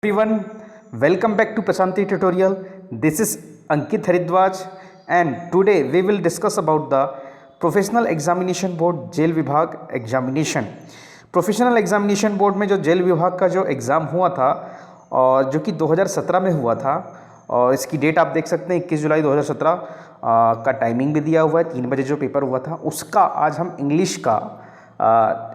Everyone, welcome back to Prasanti tutorial. This is Ankit Haridwaj and today we will discuss about the Professional Examination Board जेल विभाग examination. Professional examination board में जो jail विभाग का जो exam हुआ था और जो कि 2017 में हुआ था और इसकी डेट आप देख सकते हैं 21 जुलाई 2017 का टाइमिंग भी दिया हुआ है। 3 बजे जो पेपर हुआ था उसका आज हम इंग्लिश का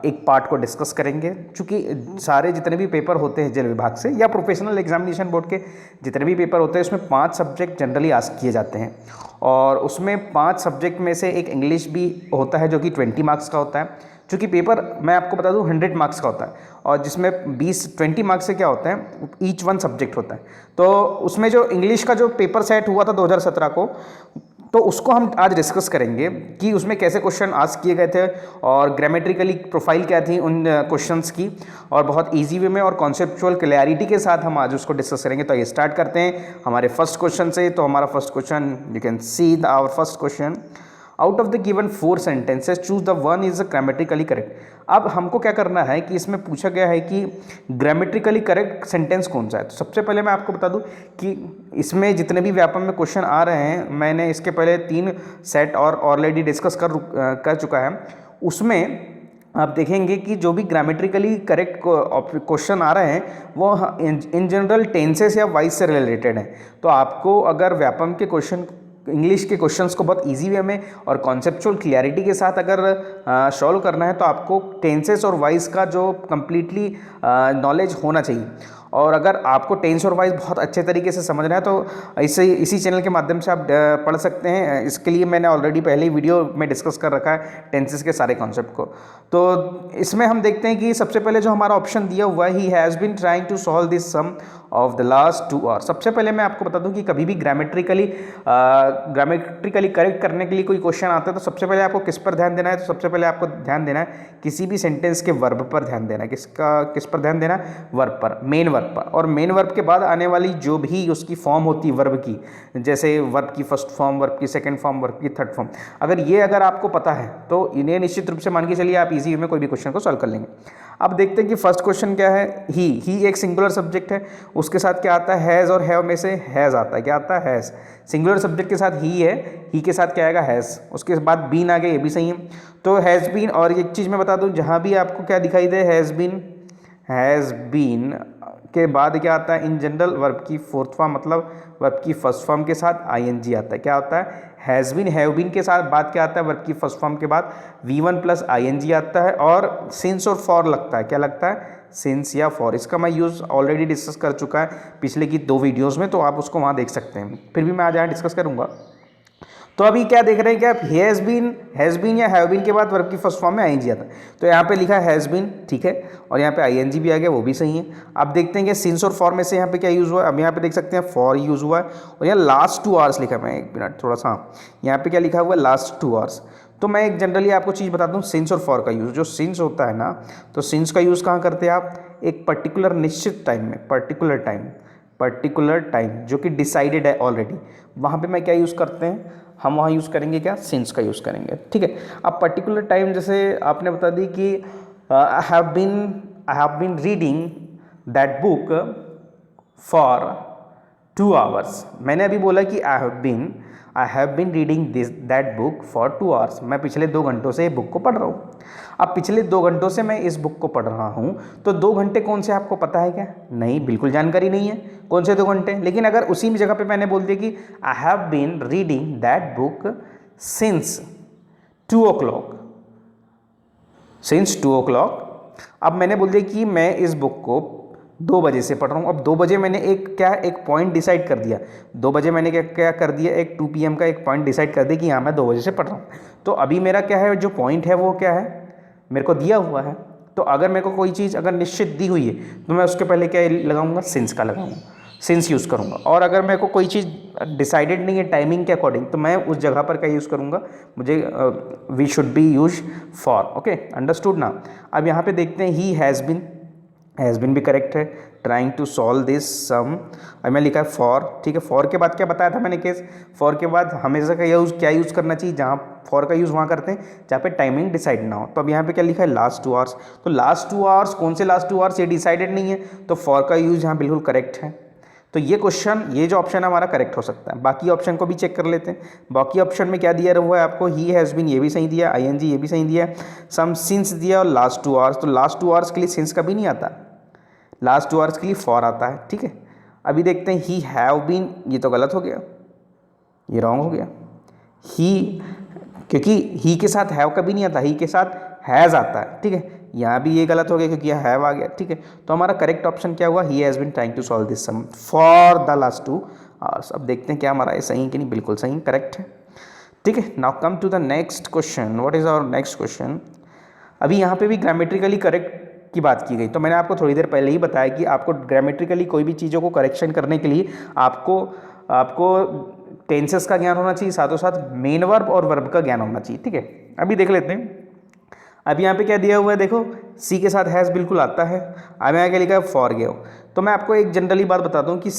एक पार्ट को डिस्कस करेंगे। चूँकि सारे जितने भी पेपर होते हैं जेल विभाग से या प्रोफेशनल एग्जामिनेशन बोर्ड के जितने भी पेपर होते हैं उसमें 5 सब्जेक्ट जनरली आस्क किए जाते हैं और उसमें 5 सब्जेक्ट में से एक इंग्लिश भी होता है जो कि 20 मार्क्स का होता है। चूँकि पेपर मैं आपको बता दूं 100 मार्क्स का होता है और जिसमें 20 मार्क्स से क्या होता है ईच वन सब्जेक्ट होता है। तो उसमें जो इंग्लिश का जो पेपर सेट हुआ था 2017 को तो उसको हम आज डिस्कस करेंगे कि उसमें कैसे क्वेश्चन आस्क किए गए थे और ग्रामेटिकली प्रोफाइल क्या थी उन क्वेश्चंस की और बहुत इजी वे में और कॉन्सेप्चुअल क्लैरिटी के साथ हम आज उसको डिस्कस करेंगे। तो ये स्टार्ट करते हैं हमारे फर्स्ट क्वेश्चन से। तो हमारा first question you can see our first question, out of the given 4 sentences choose the one is grammatically correct. अब हमको क्या करना है कि इसमें पूछा गया है कि ग्रामेटिकली करेक्ट सेंटेंस कौन सा है। तो सबसे पहले मैं आपको बता दूं कि इसमें जितने भी व्यापम में क्वेश्चन आ रहे हैं मैंने इसके पहले 3 सेट और ऑलरेडी डिस्कस कर चुका है। उसमें आप देखेंगे कि जो भी ग्रामेटिकली करेक्ट क्वेश्चन आ रहे हैं वो इन जनरल टेंसेस या वाइज से रिलेटेड हैं। तो आपको अगर व्यापम के क्वेश्चन इंग्लिश के क्वेश्चंस को बहुत इजी वे में और कॉन्सेप्चुअल क्लियरिटी के साथ अगर सॉल्व करना है तो आपको टेंसेस और वाइज का जो कम्प्लीटली नॉलेज होना चाहिए। और अगर आपको टेंस और वाइज बहुत अच्छे तरीके से समझना है तो इसी चैनल के माध्यम से आप पढ़ सकते हैं। इसके लिए मैंने ऑलरेडी पहले ही वीडियो में डिस्कस कर रखा है टेंसेस के सारे कॉन्सेप्ट को। तो इसमें हम देखते हैं कि सबसे पहले जो हमारा ऑप्शन दिया हुआ है he has been trying to solve this sum of the last 2 hours. सबसे पहले मैं आपको बता दूं कि कभी भी ग्रामेट्रिकली करेक्ट करने के लिए कोई क्वेश्चन आता है तो सबसे पहले आपको किस पर ध्यान देना है। तो सबसे पहले आपको ध्यान देना है किसी भी सेंटेंस के वर्ब पर ध्यान देना है। किस पर ध्यान देना है? वर्ब पर, मेन वर्ब पर। और मेन वर्ब के बाद आने वाली जो भी उसकी फॉर्म होती है वर्ब की, जैसे वर्ब की फर्स्ट फॉर्म, वर्ब की सेकंड फॉर्म, वर्ब की थर्ड फॉर्म, अगर आपको पता है तो इन्हें निश्चित रूप से मान के चलिए आप इजी में कोई भी क्वेश्चन को सॉल्व कर लेंगे। अब देखते हैं कि फर्स्ट क्वेश्चन क्या है। ही एक सिंगुलर सब्जेक्ट है, उसके साथ क्या आता है हैज़ और हैव में से हैज़ आता है। क्या आता है? हैज़। सिंगुलर सब्जेक्ट के साथ ही है, ही के साथ क्या आएगा? हैज़। उसके बाद बीन आ गया, ये भी सही है। तो हैज़ बीन, और एक चीज़ मैं बता दूं जहाँ भी आपको क्या दिखाई दे हैज़ बीन के बाद क्या आता है इन जनरल वर्ब की फोर्थ फॉर्म मतलब वर्ब की फर्स्ट फॉर्म के साथ आईएनजी आता है। क्या होता है? हैज़ बीन, हैव बीन के साथ बाद क्या आता है वर्ब की फर्स्ट फॉर्म के बाद V1 प्लस आईएनजी आता है और सिंस और फॉर लगता है। क्या लगता है? सिंस या फॉर। इसका मैं यूज़ ऑलरेडी डिस्कस कर चुका है पिछले की 2 वीडियोज़ में, तो आप उसको वहाँ देख सकते हैं। फिर भी मैं आज यहाँ डिस्कस करूँगा। तो अभी क्या देख रहे हैं कि आप हैज़ बीन या हैव बीन के बाद वर्ब की फर्स्ट फॉर्म में आईएनजी आता है। तो यहाँ पे लिखा है हैज़ बीन, ठीक है, और यहाँ पे आईएनजी भी आ गया, वो भी सही है। अब देखते हैं कि सिंस और फॉर में से यहाँ पे क्या यूज़ हुआ है। अब यहाँ पे देख सकते हैं फॉर यूज़ हुआ है और यहाँ लास्ट 2 आवर्स लिखा है। मैं 1 मिनट थोड़ा सा, यहाँ पे क्या लिखा हुआ है? Last 2 hours. तो मैं एक जनरली आपको चीज़ बताता हूँ सिंस और फॉर का यूज़। जो सिंस होता है ना, तो सिंस का यूज़ कहाँ करते हैं आप? एक पर्टिकुलर निश्चित टाइम में, पर्टिकुलर टाइम जो कि डिसाइडेड है ऑलरेडी, वहाँ पे मैं क्या यूज़ करते हैं? हम वहाँ यूज़ करेंगे क्या? सिंस का यूज़ करेंगे, ठीक है। अब पर्टिकुलर टाइम जैसे आपने बता दी कि I have been reading that book for 2 hours. मैंने अभी बोला कि I have been reading that book for 2 hours. मैं पिछले 2 घंटों से ये बुक को पढ़ रहा हूँ। अब पिछले 2 घंटों से मैं इस बुक को पढ़ रहा हूँ, तो 2 घंटे कौन से आपको पता है क्या? नहीं, बिल्कुल जानकारी नहीं है कौन से 2 घंटे। लेकिन अगर उसी जगह पे मैंने बोल दिया कि I have been reading that book since 2 o'clock, अब मैंने बोल दिया कि मैं इस बुक को 2 बजे से पढ़ रहा हूँ। अब 2 बजे मैंने एक पॉइंट डिसाइड कर दिया। 2 बजे मैंने क्या कर दिया? एक 2 PM का एक पॉइंट डिसाइड कर दिया कि हाँ मैं 2 बजे से पढ़ रहा हूँ। तो अभी मेरा क्या है, जो पॉइंट है वो क्या है? मेरे को दिया हुआ है। तो अगर मेरे को कोई चीज़ अगर निश्चित दी हुई है तो मैं उसके पहले क्या लगाऊंगा? सिंस का लगाऊंगा, सिंस यूज़ करूंगा। और अगर मेरे को कोई चीज़ डिसाइडेड नहीं है टाइमिंग के अकॉर्डिंग तो मैं उस जगह पर क्या यूज़ करूंगा? We should be use for. Okay, understood ना। अब यहाँ पे देखते हैं ही हैज़ बीन भी करेक्ट है। Trying to solve this sum, अब मैं लिखा है फॉर, ठीक है। फॉर के बाद क्या बताया था मैंने केस? फॉर के बाद हमेशा का क्या यूज़ करना चाहिए? जहाँ फॉर का यूज़ वहाँ करते हैं जहाँ पे टाइमिंग डिसाइड ना हो। तो अब यहाँ पे क्या लिखा है, लास्ट 2 आवर्स। तो लास्ट 2 आवर्स, कौन से लास्ट 2 आवर्स, ये डिसाइडेड नहीं है, तो फॉर का यूज़ यहाँ बिल्कुल करेक्ट है। तो ये क्वेश्चन, ये जो ऑप्शन है हमारा करेक्ट हो सकता है। बाकी ऑप्शन को भी चेक कर लेते हैं। बाकी ऑप्शन में क्या दिया हुआ है आपको, ही हैज़ बीन, ये भी सही दिया, ING ये भी सही दिया, सम सिंस दिया, और लास्ट 2 आवर्स। तो लास्ट 2 आवर्स के लिए सिंस कभी नहीं आता, लास्ट 2 आवर्स के लिए फॉर आता है, ठीक है। अभी देखते हैं ही हैव बीन, ये तो गलत हो गया, ये रॉन्ग हो गया। ही, क्योंकि ही के साथ हैव कभी नहीं आता, ही के साथ हैज़ आता है, ठीक है। यहाँ भी ये गलत हो गया क्योंकि यहाँ हैव आ गया, ठीक है। तो हमारा करेक्ट ऑप्शन क्या हुआ, he has been trying to solve this sum for the last 2 hours. अब देखते हैं क्या हमारा ये सही कि नहीं, बिल्कुल सही, करेक्ट है, ठीक है। Now come to the next question. What is our next question. अभी यहाँ पे भी ग्रामेटिकली करेक्ट की बात की गई। तो मैंने आपको थोड़ी देर पहले ही बताया कि आपको ग्रामेटिकली कोई भी चीज़ों को करेक्शन करने के लिए आपको टेंसेस का ज्ञान होना चाहिए, साथों साथ मेन वर्ब और वर्ब का ज्ञान होना चाहिए, ठीक है। अभी देख लेते हैं। अब यहाँ पे क्या दिया हुआ है, देखो सी के साथ हैज़ बिल्कुल आता है। अब यहाँ क्या लिखा है, फॉरगिव। तो मैं आपको एक जनरली बात बताता हूँ कि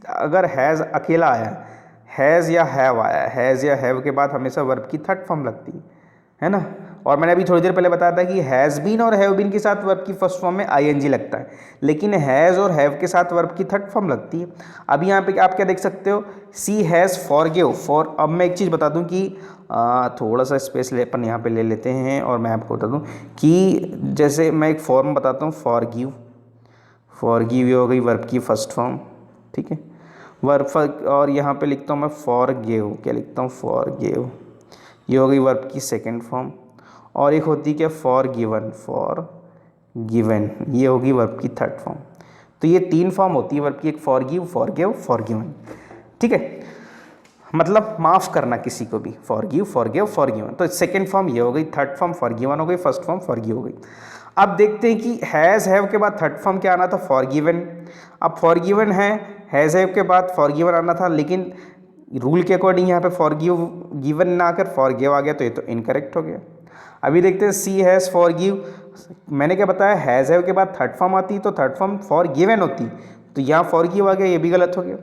अगर हैज़ अकेला आया, हैज़ या हैव आया, हैज़ या हैव के बाद हमेशा वर्ब की थर्ड फॉर्म लगती है ना। और मैंने अभी थोड़ी देर पहले बताया था कि हैज़ बीन और हैव बीन के साथ वर्ब की फर्स्ट फॉर्म में ING लगता है, लेकिन हैज़ और हैव के साथ वर्ब की थर्ड फॉर्म लगती है। अब यहाँ पे आप क्या देख सकते हो, सी हैज़ फॉरगिव फॉर। अब मैं एक चीज़ बता दूँ कि थोड़ा सा स्पेस अपन यहाँ पे ले लेते हैं, और मैं आपको बता दूँ कि जैसे मैं एक फॉर्म बताता हूँ, फॉरगिव, फॉरगिव ये हो गई वर्ब की फर्स्ट फॉर्म, ठीक है, वर्ब। और यहाँ पे लिखता हूँ मैं फॉरगिव, क्या लिखता हूँ, फॉरगिव, ये हो गई वर्ब की सेकेंड फॉर्म। और एक होती है क्या, फॉर गिवन, फॉर गिवन, ये होगी वर्ब की थर्ड फॉर्म। तो ये 3 फॉर्म होती है वर्ब की, एक for give, for give, for given, ठीक है। मतलब माफ़ करना किसी को भी, for give, for give, for given. तो सेकेंड फॉर्म ये हो गई, थर्ड फॉर्म फॉर गिवन हो गई, फर्स्ट फॉर्म फॉर गिव हो गई। अब देखते हैं कि हैज़ हैव के बाद थर्ड फॉर्म क्या आना था, फॉर गिवन। अब फॉर गिवन है, हैज़ हैव के बाद फॉर गिवन आना था, लेकिन रूल के अकॉर्डिंग यहाँ पे फॉर गिवन ना आकर फॉर गिव आ गया, तो ये तो इनकरेक्ट हो गया। अभी देखते हैं सी हैज़ फॉर गिव। मैंने क्या बताया, हैज़ हैव के बाद थर्ड फॉर्म आती तो थर्ड फॉर्म फॉर गिवन होती, तो यहाँ फॉर गिव आ गया, ये भी गलत हो गया।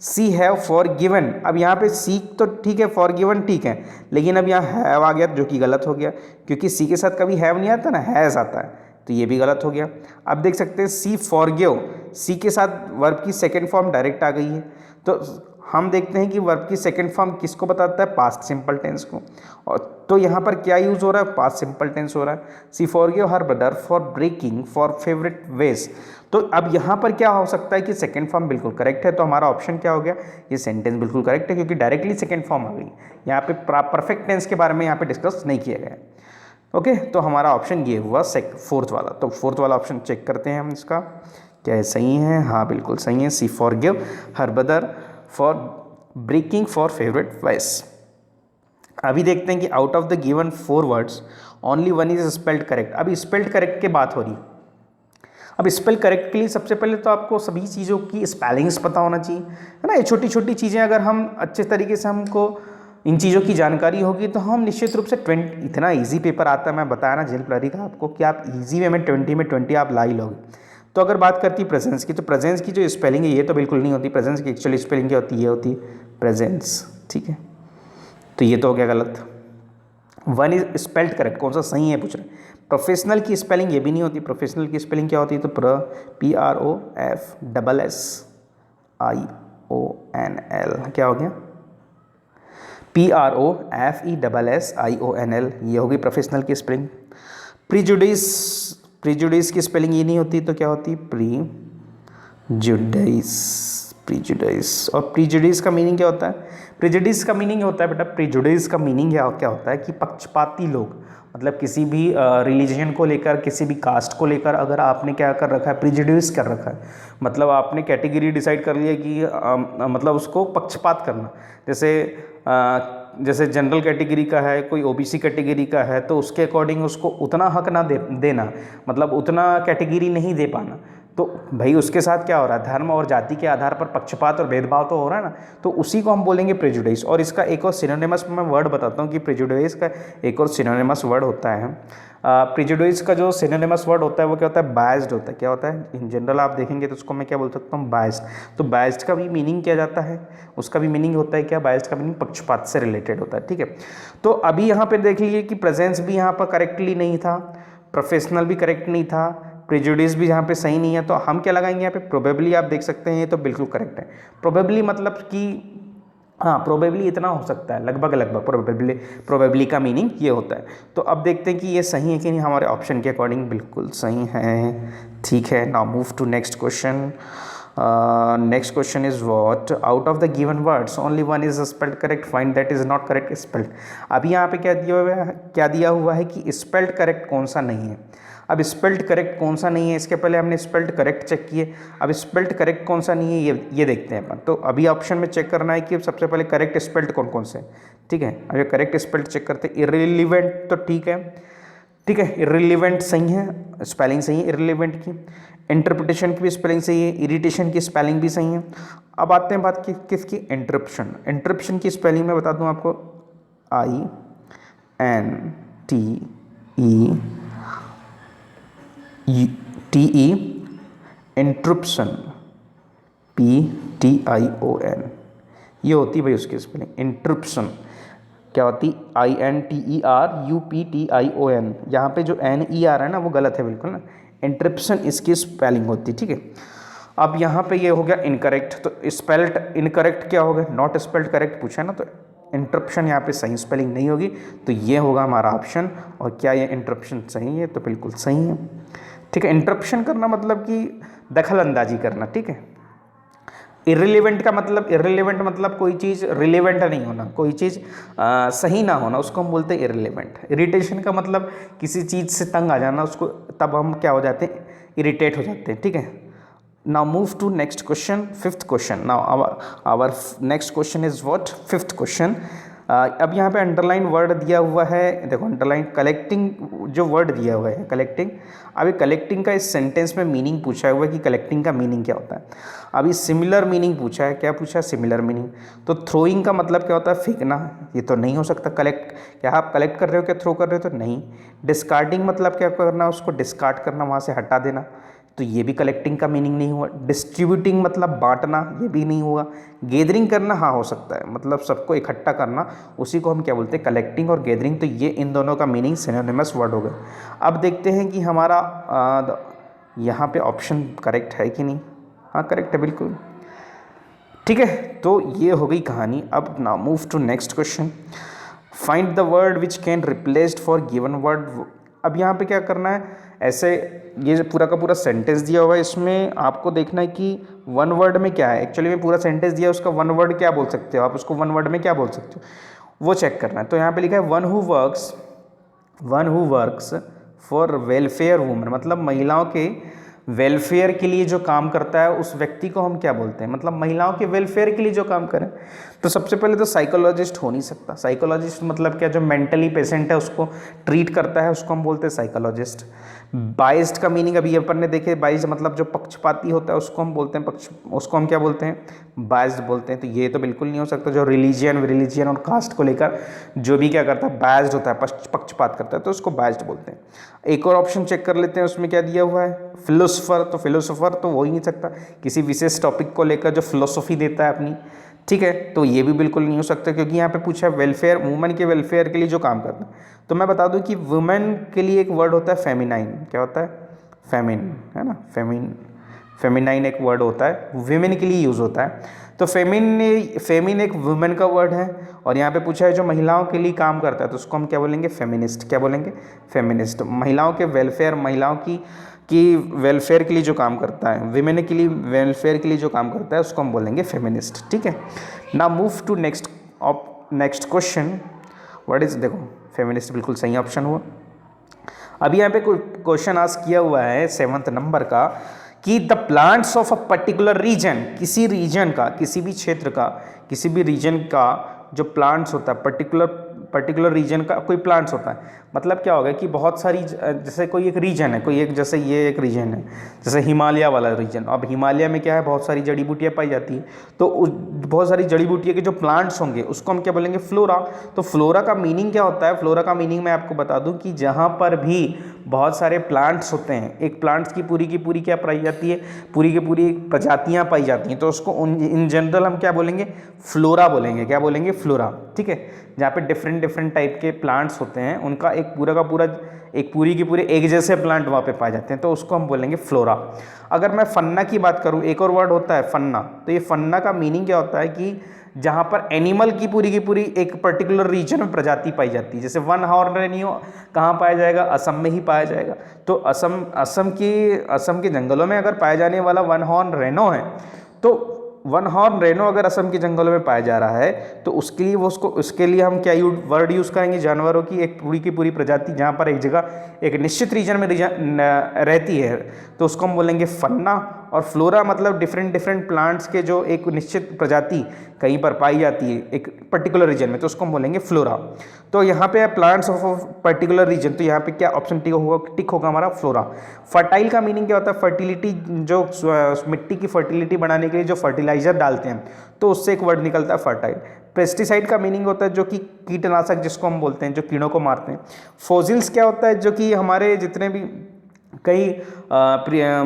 सी हैव फॉर गिवन, अब यहाँ पे सी तो ठीक है, फॉर गिवन ठीक है, लेकिन अब यहाँ हैव आ गया जो कि गलत हो गया, क्योंकि सी के साथ कभी हैव नहीं आता ना, हैज़ आता है, तो ये भी गलत हो गया। अब देख सकते हैं सी फॉर गिव, सी के साथ वर्ब की सेकेंड फॉर्म डायरेक्ट आ गई है। तो हम देखते हैं कि वर्ब की सेकंड फॉर्म किसको बताता है, पास्ट सिंपल टेंस को। और तो यहाँ पर क्या यूज़ हो रहा है, पास्ट सिंपल टेंस हो रहा है। She forgive her brother for breaking for favourite vase. तो अब यहाँ पर क्या हो सकता है कि सेकंड फॉर्म बिल्कुल करेक्ट है, तो हमारा ऑप्शन क्या हो गया, ये सेंटेंस बिल्कुल करेक्ट है, क्योंकि डायरेक्टली सेकंड फॉर्म आ गई। यहाँ पे परफेक्ट टेंस के बारे में यहाँ पे डिस्कस नहीं किया गया। ओके, तो हमारा ऑप्शन ये हुआ फोर्थ वाला। तो फोर्थ वाला ऑप्शन चेक करते हैं हम, इसका क्या है, सही है, हाँ बिल्कुल सही है। She forgive her brother for breaking for favourite voice. अभी देखते हैं कि out of the given 4 words only 1 is spelled correct. अभी स्पेल्ड करेक्ट की बात हो रही। अब स्पेल करेक्ट के लिए सबसे पहले तो आपको सभी चीज़ों की स्पेलिंग्स पता होना चाहिए, है ना। ये छोटी छोटी चीज़ें अगर हम अच्छे तरीके से हमको इन चीज़ों की जानकारी होगी तो हम निश्चित रूप से 20, इतना ईजी पेपर आता है, मैं बताया ना जेल प्लरी का आपको, कि आप ईजी वे में 20 में 20 आप ला ही लोगे। तो अगर बात करती है प्रेजेंस की, तो प्रेजेंस की जो स्पेलिंग है ये तो बिल्कुल नहीं होती। प्रेजेंस की एक्चुअली स्पेलिंग क्या होती है, ये होती है प्रेजेंस, ठीक है। तो ये तो हो गया गलत। 1 इज स्पेल्ड करेक्ट, कौन सा सही है पूछ रहे। प्रोफेशनल की स्पेलिंग ये भी नहीं होती। प्रोफेशनल की स्पेलिंग क्या होती है, तो PROFESSIONL, क्या हो गया, PROFESSIONL, ये होगी प्रोफेशनल की स्पेलिंग। प्रीजुडिस, प्रीजुडिस की स्पेलिंग ये नहीं होती, तो क्या होती, प्रीजुडिस, प्रीजुडिस। और प्रीजुडिस का मीनिंग क्या होता है, प्रीजुडिस का मीनिंग होता है बेटा, प्रीजुडिस का मीनिंग क्या होता है कि पक्षपाती लोग, मतलब किसी भी रिलीजन को लेकर, किसी भी कास्ट को लेकर अगर आपने क्या कर रखा है, प्रीजुडिस कर रखा है, मतलब आपने कैटेगरी डिसाइड कर लिया कि मतलब उसको पक्षपात करना। जैसे जनरल कैटेगरी का है, कोई ओबीसी कैटेगरी का है, तो उसके अकॉर्डिंग उसको उतना हक ना देना, मतलब उतना कैटेगरी नहीं दे पाना, तो भाई उसके साथ क्या हो रहा है, धर्म और जाति के आधार पर पक्षपात और भेदभाव तो हो रहा है ना, तो उसी को हम बोलेंगे प्रेजुडिस। और इसका एक और सिनोनिमस मैं वर्ड बताता हूँ कि प्रेजुडिस का एक और सिनोनिमस वर्ड होता है। प्रेजुडिस का जो सिनोनिमस वर्ड होता है वो क्या होता है, बायस्ड होता है। क्या होता है, इन जनरल आप देखेंगे तो उसको मैं क्या बोल सकता हूँ, बायस्ड। तो बायस्ड का भी मीनिंग क्या जाता है, उसका भी मीनिंग होता है क्या, बायस्ड का मीनिंग पक्षपात से रिलेटेड होता है। ठीक है, तो अभी यहाँ पे देख लीजिए कि प्रेजेंस भी यहाँ पर करेक्टली नहीं था, प्रोफेशनल भी करेक्ट नहीं था, प्रेजुडिस भी यहाँ पे सही नहीं है, तो हम क्या लगाएंगे यहाँ पे, प्रोबेबली। आप देख सकते हैं ये तो बिल्कुल करेक्ट है। प्रोबेबली मतलब कि हाँ, प्रोबेबली इतना हो सकता है, लगभग लगभग प्रोबेबली का मीनिंग ये होता है। तो अब देखते हैं कि ये सही है कि नहीं, हमारे ऑप्शन के अकॉर्डिंग बिल्कुल सही है। ठीक है, now move to next question. Next question is what, out of the given words only one is spelled correct, find that is not correct spelled. अभी यहाँ पे क्या दिया हुआ है कि स्पेल्ड करेक्ट कौन सा नहीं है। अब स्पेल्ड करेक्ट कौन सा नहीं है, इसके पहले हमने स्पेल्ड करेक्ट चेक किए, अब स्पेल्ड करेक्ट कौन सा नहीं है ये देखते हैं अपन। तो अभी ऑप्शन में चेक करना है कि सबसे पहले करेक्ट स्पेल्ड कौन कौन से। ठीक है, अगर करेक्ट स्पेल्ड चेक करते हैं, इररिलेवेंट तो ठीक है, ठीक है, इररिलेवेंट सही है, स्पेलिंग सही है इररिलेवेंट की। इंटरप्रिटेशन की भी स्पेलिंग सही है, इरिटेशन की स्पेलिंग भी सही है। अब आते हैं बात की किसकी, इंटरप्शन। इंटरप्शन की स्पेलिंग में बता दूं आपको, INTE इंटरप्शन, PTION, ये होती भाई उसकी स्पेलिंग। इंटरप्शन क्या होती, INTERUPTION, यहाँ पे जो NE आ रहा है ना वो गलत है बिल्कुल ना, इंटरप्शन इसकी स्पेलिंग होती। ठीक है, अब यहाँ पे ये हो गया इनकरेक्ट, तो स्पेल्ड इनकरेक्ट क्या होगा, नॉट स्पेल्ड करेक्ट पूछा ना, तो इंटरप्शन यहाँ पे सही स्पेलिंग नहीं होगी, तो ये होगा हमारा ऑप्शन। और क्या ये इंटरप्शन सही है, तो बिल्कुल सही है। ठीक है, इंटरप्शन करना मतलब कि दखल अंदाजी करना। ठीक है, इररिलेवेंट का मतलब, इररिलेवेंट मतलब कोई चीज़ रिलेवेंट नहीं होना, कोई चीज़ सही ना होना, उसको हम बोलते हैं इररिलेवेंट। इरिटेशन का मतलब किसी चीज़ से तंग आ जाना, उसको तब हम क्या हो जाते हैं, इरिटेट हो जाते हैं। ठीक है, now move to next question, fifth question. Now our next question is what, fifth question. अब यहाँ पे अंडरलाइन वर्ड दिया हुआ है, देखो अंडरलाइन कलेक्टिंग जो वर्ड दिया हुआ है कलेक्टिंग। अभी कलेक्टिंग का इस सेंटेंस में मीनिंग पूछा हुआ है कि कलेक्टिंग का मीनिंग क्या होता है। अभी सिमिलर मीनिंग पूछा है, क्या पूछा है, सिमिलर मीनिंग। तो थ्रोइंग का मतलब क्या होता है, फेंकना, ये तो नहीं हो सकता। कलेक्ट, क्या आप कलेक्ट कर रहे हो, क्या थ्रो कर रहे हो, तो नहीं। डिस्कार्डिंग मतलब क्या करना, उसको डिस्कार्ड करना, वहाँ से हटा देना, तो ये भी कलेक्टिंग का मीनिंग नहीं हुआ। डिस्ट्रीब्यूटिंग मतलब बांटना, ये भी नहीं हुआ। गैदरिंग करना हाँ हो सकता है, मतलब सबको इकट्ठा करना, उसी को हम क्या बोलते हैं, कलेक्टिंग और गैदरिंग। तो ये इन दोनों का मीनिंग सिनोनिमस वर्ड हो गए। अब देखते हैं कि हमारा यहाँ पे ऑप्शन करेक्ट है कि नहीं। हाँ करेक्ट है बिल्कुल। ठीक है, तो ये हो गई कहानी। अब now move to next question, find the word which can replaced for given word. अब यहाँ पे क्या करना है, ऐसे ये पूरा का पूरा सेंटेंस दिया हुआ है, इसमें आपको देखना है कि वन वर्ड में क्या है। एक्चुअली में पूरा सेंटेंस दिया है, उसका वन वर्ड क्या बोल सकते हो आप, उसको वन वर्ड में क्या बोल सकते हो वो चेक करना है। तो यहाँ पे लिखा है one who works for welfare women, मतलब महिलाओं के वेलफेयर के लिए जो काम करता है उस व्यक्ति को हम क्या बोलते हैं, मतलब महिलाओं के वेलफेयर के लिए जो काम करें। तो सबसे पहले तो साइकोलॉजिस्ट हो नहीं सकता। साइकोलॉजिस्ट मतलब क्या, जो मेंटली पेशेंट है उसको ट्रीट करता है, उसको हम बोलते हैं साइकोलॉजिस्ट। बाइस्ड का मीनिंग अभी अपन ने देखे, बाइस्ड मतलब जो पक्षपाती होता है उसको हम बोलते हैं उसको हम क्या बोलते हैं, बाइस्ड बोलते हैं। तो ये तो बिल्कुल नहीं हो सकता। जो रिलीजियन और कास्ट को लेकर जो भी क्या करता है, बाइस्ड होता है, पक्षपात करता है, तो उसको बाइस्ड बोलते हैं। एक और ऑप्शन चेक कर लेते हैं, उसमें क्या दिया हुआ है, फिलोसोफर। तो फिलोसोफर तो हो ही नहीं सकता, किसी विशेष टॉपिक को लेकर जो फिलोसॉफी देता है अपनी। ठीक है, तो ये भी बिल्कुल नहीं हो सकता, क्योंकि यहाँ पे पूछा है वेलफेयर, वुमेन के वेलफेयर के लिए जो काम करता है। तो मैं बता दूं कि वुमेन के लिए एक वर्ड होता है फेमिनाइन। क्या होता है, फेमिन, है ना, फेमिनाइन एक वर्ड होता है, वुमेन के लिए यूज़ होता है। तो फेमिन एक वुमेन का वर्ड है, और यहाँ पे पूछा है जो महिलाओं के लिए काम करता है, तो उसको हम क्या बोलेंगे, फेमिनिस्ट। क्या बोलेंगे, फेमिनिस्ट। महिलाओं के वेलफेयर, महिलाओं की वेलफेयर के लिए जो काम करता है, विमेन के लिए वेलफेयर के लिए जो काम करता है, उसको हम बोलेंगे फेमिनिस्ट। ठीक है, now move to next question, what is, देखो फेमिनिस्ट बिल्कुल सही ऑप्शन हुआ। अभी यहाँ पे क्वेश्चन आस्क किया हुआ है 7th नंबर का, कि the plants of a particular region, किसी रीजन का, किसी भी क्षेत्र का, किसी भी रीजन का जो प्लांट्स होता है, पर्टिकुलर रीजन का कोई प्लांट्स होता है, मतलब क्या होगा कि बहुत सारी जैसे कोई एक रीजन है, कोई एक जैसे ये एक रीजन है जैसे हिमालय वाला रीजन। अब हिमालय में क्या है, बहुत सारी जड़ी बूटियाँ पाई जाती हैं, तो बहुत सारी जड़ी बूटियों के जो प्लांट्स होंगे उसको हम क्या बोलेंगे, फ्लोरा। तो फ्लोरा का मीनिंग क्या होता है, फ्लोरा का मीनिंग मैं आपको बता दूं कि जहाँ पर भी बहुत सारे प्लांट्स होते हैं, एक प्लांट्स की पूरी क्या पाई जाती है, पूरी की पूरी प्रजातियाँ पाई जाती हैं, तो उसको इन जनरल हम क्या बोलेंगे, फ्लोरा बोलेंगे। क्या बोलेंगे, फ्लोरा। ठीक है, जहाँ पे डिफरेंट टाइप के प्लांट्स होते हैं, उनका एक पूरा का पूरा एक पूरी की पूरी एक जैसे प्लांट वहाँ पे पाए जाते हैं, तो उसको हम बोलेंगे फ्लोरा। अगर मैं फन्ना की बात करूँ, एक और वर्ड होता है फन्ना, तो ये फन्ना का मीनिंग क्या होता है कि जहाँ पर एनिमल की पूरी एक पर्टिकुलर रीजन में प्रजाति पाई जाती है। जैसे वन हॉर्न रेनो कहाँ पाया जाएगा, असम में ही पाया जाएगा। तो असम के जंगलों में अगर पाया जाने वाला वन हॉर्न रेनो है, तो वन हॉर्न रेनो अगर असम के जंगलों में पाया जा रहा है, तो उसके लिए हम क्या वर्ड यूज़ करेंगे, जानवरों की एक पूरी की पूरी प्रजाति जहाँ पर एक जगह एक निश्चित रीजन में रहती है, तो उसको हम बोलेंगे फन्ना। और फ्लोरा मतलब डिफरेंट प्लांट्स के जो एक निश्चित प्रजाति कहीं पर पाई जाती है एक पर्टिकुलर रीजन में, तो उसको हम बोलेंगे फ्लोरा। तो यहाँ पे प्लांट्स ऑफ पर्टिकुलर रीजन, तो यहाँ पे क्या ऑप्शन टिक होगा हमारा, फ्लोरा। फर्टाइल का मीनिंग क्या होता है, फर्टिलिटी, जो मिट्टी की फर्टिलिटी बढ़ाने के लिए जो फर्टिलाइजर डालते हैं, तो उससे एक वर्ड निकलता है फर्टाइल। पेस्टिसाइड का मीनिंग होता है जो कि कीटनाशक जिसको हम बोलते हैं, जो कीड़ों को मारते हैं। फोसिल्स क्या होता है, जो कि हमारे जितने भी कई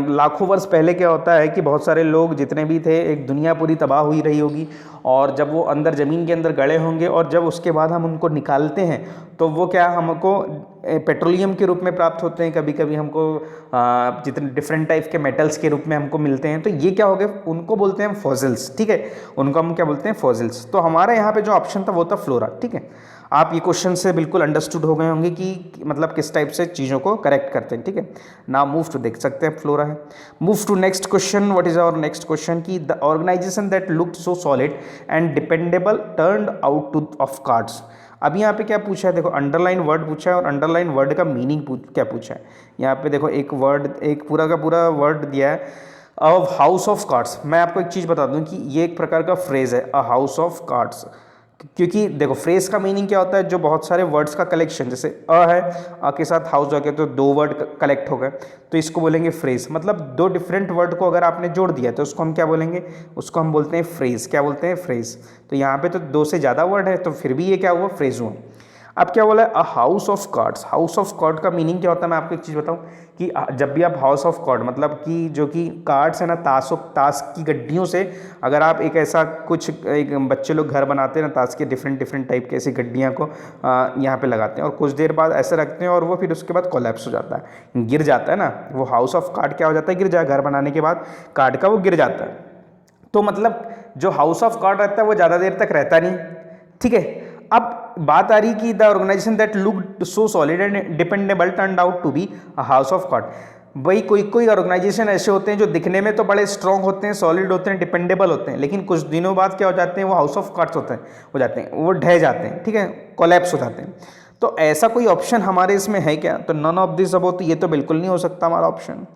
लाखों वर्ष पहले क्या होता है कि बहुत सारे लोग जितने भी थे, एक दुनिया पूरी तबाह हुई रही होगी, और जब वो अंदर ज़मीन के अंदर गड़े होंगे, और जब उसके बाद हम उनको निकालते हैं, तो वो क्या हमको पेट्रोलियम के रूप में प्राप्त होते हैं, कभी कभी हमको जितने डिफरेंट टाइप के मेटल्स के रूप में हमको मिलते हैं। तो ये क्या हो गए, उनको बोलते हैं फॉसिल्स। ठीक है, उनको हम क्या बोलते हैं, फॉसिल्स। तो हमारे यहाँ पे जो ऑप्शन था वो था फ्लोरा। ठीक है, आप ये क्वेश्चन से बिल्कुल अंडरस्टूड हो गए होंगे कि मतलब किस टाइप से चीज़ों को करेक्ट करते हैं। ठीक है, ना मूव टू, देख सकते हैं फ्लोरा है। Move to next question. What is our next question कि the organisation that looked so solid and dependable turned out to of cards. अब यहाँ पे क्या पूछा है, देखो अंडरलाइन वर्ड पूछा है, और अंडरलाइन वर्ड का मीनिंग क्या पूछा है। यहाँ पे देखो एक वर्ड, एक पूरा का पूरा वर्ड दिया है, अ हाउस ऑफ कार्ड्स। मैं आपको एक चीज़ बता दूं कि ये एक प्रकार का फ्रेज है, अ हाउस ऑफ कार्ड्स, क्योंकि देखो फ्रेज का मीनिंग क्या होता है, जो बहुत सारे वर्ड्स का कलेक्शन, जैसे अ है, अ के साथ हाउस हो गया, तो दो वर्ड कलेक्ट हो गए, तो इसको बोलेंगे फ्रेज। मतलब दो डिफरेंट वर्ड को अगर आपने जोड़ दिया तो उसको हम क्या बोलेंगे, उसको हम बोलते हैं फ्रेज। क्या बोलते हैं, फ्रेज। तो यहाँ पे तो दो से ज़्यादा वर्ड है, तो फिर भी ये क्या हुआ, फ्रेज हुआ। अब क्या बोला है, अ house of cards. House of card का मीनिंग क्या होता है, मैं आपको एक चीज़ बताऊं कि जब भी आप हाउस ऑफ कार्ड मतलब कि जो कि कार्ड्स है ना, ताश की गड्डियों से, अगर आप एक ऐसा कुछ एक बच्चे लोग घर बनाते हैं ना ताश के, डिफरेंट टाइप के ऐसी गड्डियाँ को यहाँ पे लगाते हैं, और कुछ देर बाद ऐसे रखते हैं, और वो फिर उसके बाद कोलैप्स हो जाता है, गिर जाता है ना। वो हाउस ऑफ कार्ड क्या हो जाता है, गिर जाए, घर बनाने के बाद कार्ड का वो गिर जाता है। तो मतलब जो हाउस ऑफ कार्ड रहता है वो ज़्यादा देर तक रहता नहीं। ठीक है, अब बात आ रही कि the organisation that looked so solid and dependable turned out to be a house of card. भाई कोई ऑर्गेनाइजेशन ऐसे होते हैं जो दिखने में तो बड़े स्ट्रांग होते हैं, सॉलिड होते हैं, डिपेंडेबल होते हैं, लेकिन कुछ दिनों बाद क्या हो जाते हैं, वो हाउस ऑफ कार्ड्स हो जाते हैं, वो ढह जाते हैं। ठीक है, कोलैप्स हो जाते हैं। तो ऐसा कोई ऑप्शन हमारे इसमें है क्या, तो नन ऑफ दिस अबाउट, ये तो बिल्कुल नहीं हो सकता हमारा ऑप्शन।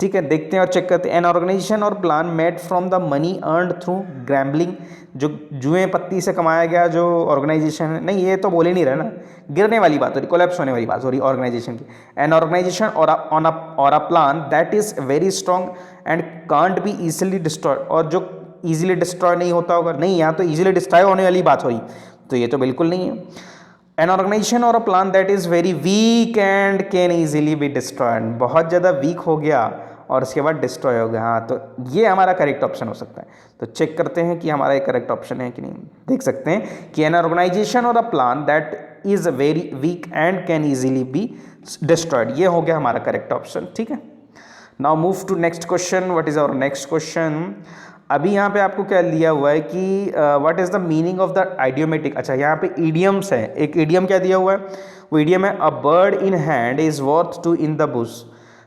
ठीक है, देखते हैं और चेक करते हैं। एन ऑर्गेनाइजेशन और plan made from the money earned through gambling, जो जुए पत्ती से कमाया गया जो ऑर्गेनाइजेशन है, नहीं ये तो बोल ही नहीं रहा ना, गिरने वाली बात हो रही, कोलैप्स होने वाली बात हो रही ऑर्गेनाइजेशन की। एन ऑर्गेनाइजेशन और a plan that is very strong and can't be easily destroy, और जो इजीली डिस्ट्रॉय नहीं होता होगा, नहीं यहाँ तो इजीली डिस्ट्रॉय होने वाली बात हो रही, तो ये तो बिल्कुल नहीं है। एन ऑर्गेनाइजेशन और a plan that is very weak and can easily be destroyed, बहुत ज़्यादा वीक हो गया और उसके बाद डिस्ट्रॉय हो गया। हाँ, तो ये हमारा करेक्ट ऑप्शन हो सकता है। तो चेक करते हैं कि हमारा एक करेक्ट ऑप्शन है कि नहीं। देख सकते हैं कि एन ऑर्गेनाइजेशन और a plan that is very weak and can easily be destroyed, ये हो गया हमारा करेक्ट ऑप्शन। ठीक है, now move to next question. What is our next question. अभी यहाँ पे आपको क्या लिया हुआ है कि what is the meaning of the idiomatic. अच्छा, यहाँ पे ईडियम्स है, एक ईडियम क्या दिया हुआ है, वो ईडियम है a bird in hand is worth two in the bush.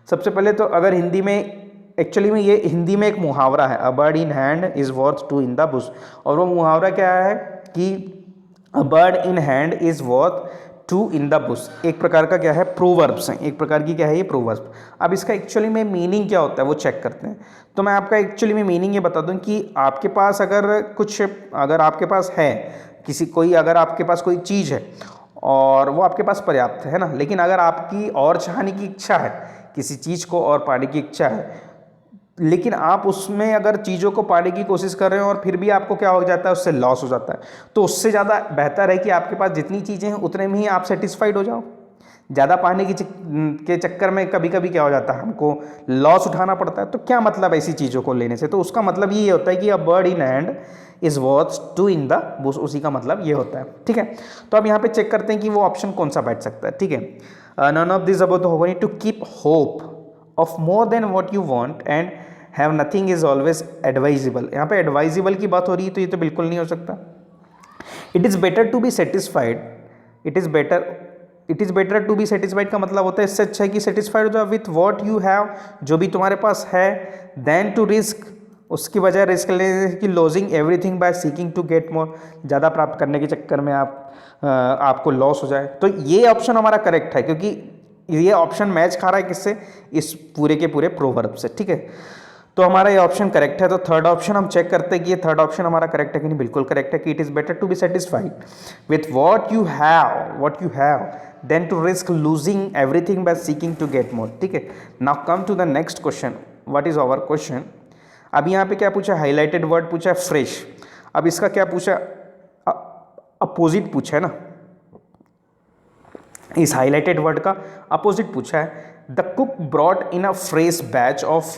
सबसे पहले तो अगर हिंदी में, एक्चुअली में ये हिंदी में एक मुहावरा है, a bird in hand is worth two in the bush, और वो मुहावरा क्या है कि a bird in hand is worth two in the bush, एक प्रकार का क्या है, प्रोवर्ब्स हैं, एक प्रकार की क्या है ये, प्रोवर्ब्स। अब इसका एक्चुअली में मीनिंग क्या होता है वो चेक करते हैं। तो मैं आपका एक्चुअली में मीनिंग ये बता दूं कि आपके पास अगर आपके पास है अगर आपके पास कोई चीज़ है और वो आपके पास पर्याप्त है ना। लेकिन अगर आपकी और चाहने की इच्छा है, किसी चीज़ को और पाने की इच्छा है, लेकिन आप उसमें अगर चीज़ों को पाने की कोशिश कर रहे हो और फिर भी आपको क्या हो जाता है, उससे लॉस हो जाता है, तो उससे ज़्यादा बेहतर है कि आपके पास जितनी चीज़ें हैं उतने में ही आप सेटिस्फाइड हो जाओ। ज़्यादा पाने के चक्कर में कभी कभी क्या हो जाता है, हमको लॉस उठाना पड़ता है। तो क्या मतलब ऐसी चीज़ों को लेने से, तो उसका मतलब ये होता है कि a bird in hand is worth two in the bush, उसी का मतलब ये होता है। ठीक है, तो अब यहाँ पे चेक करते हैं कि वो ऑप्शन कौन सा बैठ सकता है। ठीक है, none of this about the hope to keep hope of more than what you want and have nothing is always advisable. यहाँ पे एडवाइजेबल की बात हो रही है, तो ये तो बिल्कुल नहीं हो सकता। It is better to be satisfied, it is better to be satisfied का मतलब होता है इससे अच्छा है कि सेटिस्फाइड हो जाओ विथ वॉट यू हैव, जो भी तुम्हारे पास है, देन टू रिस्क, उसकी वजह रिस्क लेने की losing everything by seeking to get more, ज़्यादा प्राप्त करने के चक्कर में आपको लॉस हो जाए। तो ये ऑप्शन हमारा करेक्ट है, क्योंकि ये ऑप्शन मैच खा रहा है किससे, इस पूरे के पूरे प्रोवर्ब से। ठीक है, तो हमारा ये ऑप्शन करेक्ट है। तो थर्ड ऑप्शन हम चेक करते हैं कि ये थर्ड ऑप्शन हमारा करेक्ट है कि नहीं। बिल्कुल करेक्ट है कि it is better to be satisfied with what you have than to risk losing everything by seeking to get more. ठीक है, now come to the next question, what is our question. अब यहाँ पे क्या पूछा, highlighted word पूछा है fresh. अब इसका क्या पूछा, अपोजिट पूछा है ना, इस हाईलाइटेड वर्ड का अपोजिट पूछा है। The cook brought in a fresh batch of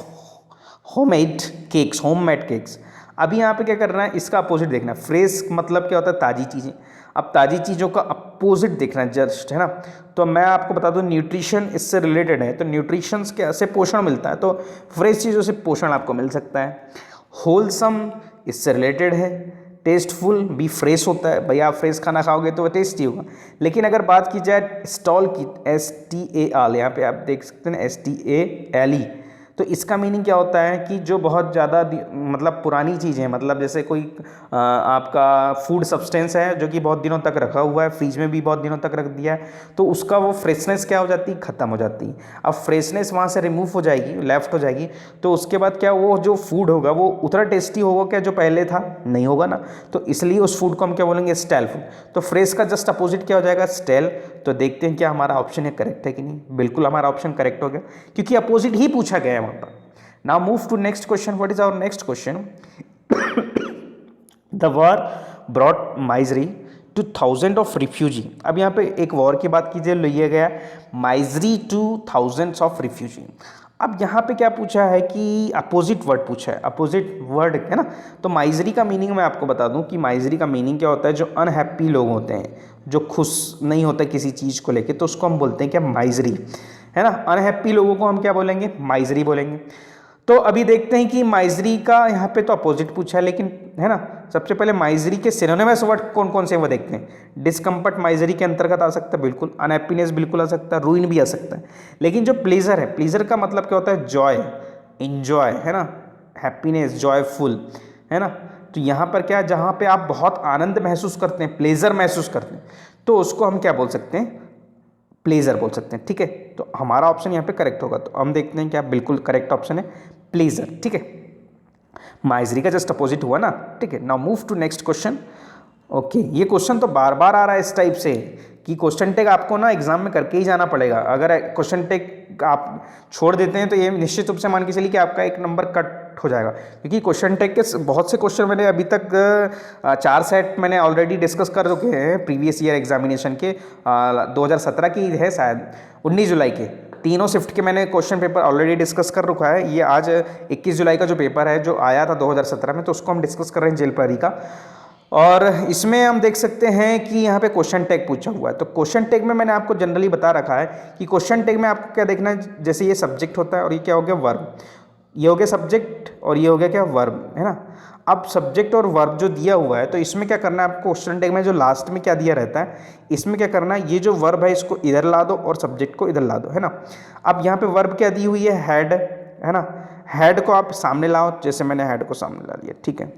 homemade cakes. अभी यहाँ पे क्या करना है, इसका अपोजिट देखना है। फ्रेश मतलब क्या होता है, ताज़ी चीज़ें। अब ताज़ी चीज़ों का अपोजिट देखना है जस्ट, है ना। तो मैं आपको बता दूं, न्यूट्रिशन इससे रिलेटेड है, तो न्यूट्रिशन से पोषण मिलता है, तो फ्रेश चीज़ों से पोषण आपको मिल सकता है। होलसम इससे रिलेटेड है। टेस्टफुल भी फ्रेश होता है, भैया आप फ्रेश खाना खाओगे तो वह टेस्टी होगा। लेकिन अगर बात की जाए स्टॉल की, STAL, यहाँ पे आप देख सकते हैं STALE, तो इसका मीनिंग क्या होता है कि जो बहुत ज़्यादा मतलब पुरानी चीज़ है, मतलब जैसे कोई आपका फूड सब्सटेंस है जो कि बहुत दिनों तक रखा हुआ है, फ्रिज में भी बहुत दिनों तक रख दिया है, तो उसका वो फ्रेशनेस क्या हो जाती है, ख़त्म हो जाती है। अब फ्रेशनेस वहाँ से रिमूव हो जाएगी, लेफ्ट हो जाएगी, तो उसके बाद क्या, वो जो फूड होगा वो उतना टेस्टी होगा क्या जो पहले था, नहीं होगा ना। तो इसलिए उस फूड को हम क्या बोलेंगे, स्टेल फूड। तो फ्रेश का जस्ट अपोजिट क्या हो जाएगा, स्टेल। तो देखते हैं क्या हमारा ऑप्शन है करेक्ट है कि नहीं। बिल्कुल हमारा ऑप्शन करेक्ट हो गया, क्योंकि अपोजिट ही पूछा गया है वहाँ पर। Now move to next question. What is our next question? The war brought misery to thousands of refugee. अब यहाँ पे एक वॉर की बात कीजिए, लिया गया misery to thousands of refugee. अब यहाँ पे क्या पूछा है कि अपोजिट वर्ड पूछा है, अपोजिट वर्ड है ना। तो माइजरी का मीनिंग मैं आपको बता दूं कि माइजरी का मीनिंग क्या होता है, जो अनहैप्पी लोग होते हैं, जो खुश नहीं होते किसी चीज़ को लेके, तो उसको हम बोलते हैं क्या, माइजरी, है ना। अनहैप्पी लोगों को हम क्या बोलेंगे, माइजरी बोलेंगे। तो अभी देखते हैं कि माइजरी का यहाँ पे तो अपोजिट पूछा है, लेकिन है ना, सबसे पहले माइजरी के सिनोनिमस वर्ड कौन कौन से वो देखते हैं। डिस्कम्फर्ट माइजरी के अंतर्गत आ सकता है, बिल्कुल। अनहैप्पीनेस बिल्कुल आ सकता है, रूइन भी आ सकता है। लेकिन जो प्लेजर है, प्लेजर का मतलब क्या होता है, जॉय, इंजॉय, है ना। हैप्पीनेस, जॉयफुल, है ना। तो यहाँ पर क्या, जहाँ पे आप बहुत आनंद महसूस करते हैं, प्लेजर महसूस करते हैं, तो उसको हम क्या बोल सकते हैं, प्लेजर बोल सकते हैं। ठीक है, तो हमारा ऑप्शन यहाँ पे करेक्ट होगा। तो हम देखते हैं क्या, बिल्कुल करेक्ट ऑप्शन है प्लेजर। ठीक है, माइजरी का जस्ट अपोजिट हुआ ना। ठीक है, now move to next question. Okay, ये क्वेश्चन तो बार बार आ रहा है इस टाइप से कि क्वेश्चन टैग आपको ना एग्जाम में करके ही जाना पड़ेगा। अगर क्वेश्चन टैग आप छोड़ देते हैं तो ये निश्चित रूप से मान के चलिए कि आपका एक नंबर कट हो जाएगा, क्योंकि क्वेश्चन टैग के बहुत से क्वेश्चन मैंने अभी तक 4 सेट मैंने ऑलरेडी डिस्कस कर चुके हैं प्रीवियस ईयर एग्जामिनेशन के। 2017 की है शायद, 19 जुलाई के, तीनों शिफ्ट के मैंने क्वेश्चन पेपर ऑलरेडी डिस्कस कर रखा है। ये आज 21 जुलाई का जो पेपर है जो आया था 2017 में, तो उसको हम डिस्कस कर रहे हैं, जेल प्रहरी का। और इसमें हम देख सकते हैं कि यहाँ पे क्वेश्चन टैग पूछा हुआ है। तो क्वेश्चन टैग में मैंने आपको जनरली बता रखा है कि क्वेश्चन टैग में आपको क्या देखना है, जैसे ये सब्जेक्ट होता है और ये क्या हो गया, वर्ब। ये हो गया सब्जेक्ट और ये हो गया क्या, वर्ब, है ना। अब सब्जेक्ट और वर्ब जो दिया हुआ है, तो इसमें क्या करना है आपको, क्वेश्चन टैग में जो लास्ट में क्या दिया रहता है, इसमें क्या करना है, ये जो वर्ब है इसको इधर ला दो और सब्जेक्ट को इधर ला दो, है ना। अब यहाँ पे वर्ब क्या दी हुई है, हेड, है ना। हेड को आप सामने लाओ, जैसे मैंने हेड को सामने ला लिया, ठीक है,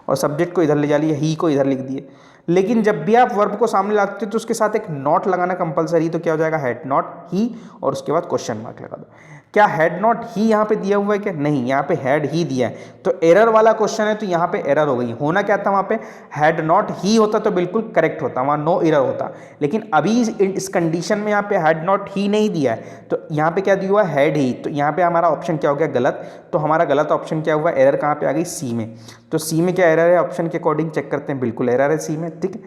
और सब्जेक्ट को इधर ले जा लिया, ही को इधर लिख दिए। लेकिन जब भी आप वर्ब को सामने लाते हो तो उसके साथ एक नॉट लगाना कंपलसरी, तो क्या हो जाएगा, हेड नॉट ही, और उसके बाद क्वेश्चन मार्क लगा दो। क्या हैड नॉट ही यहाँ पे दिया हुआ है क्या? नहीं, यहाँ पे हैड ही दिया है, तो एरर वाला क्वेश्चन है, तो यहाँ पे एरर हो गई। होना क्या था वहाँ पे, हैड नॉट ही होता तो बिल्कुल करेक्ट होता, वहाँ नो एरर होता। लेकिन अभी इस कंडीशन में यहाँ पे हैड नॉट ही नहीं दिया है, तो यहाँ पे क्या दिया हुआ है, हैड ही। तो यहाँ पे हमारा ऑप्शन क्या हो गया, गलत। तो हमारा गलत ऑप्शन क्या हुआ, एरर कहाँ पे आ गई, सी में। तो सी में क्या एरर है, ऑप्शन के अकॉर्डिंग चेक करते हैं, बिल्कुल एरर है सी में। ठीक है,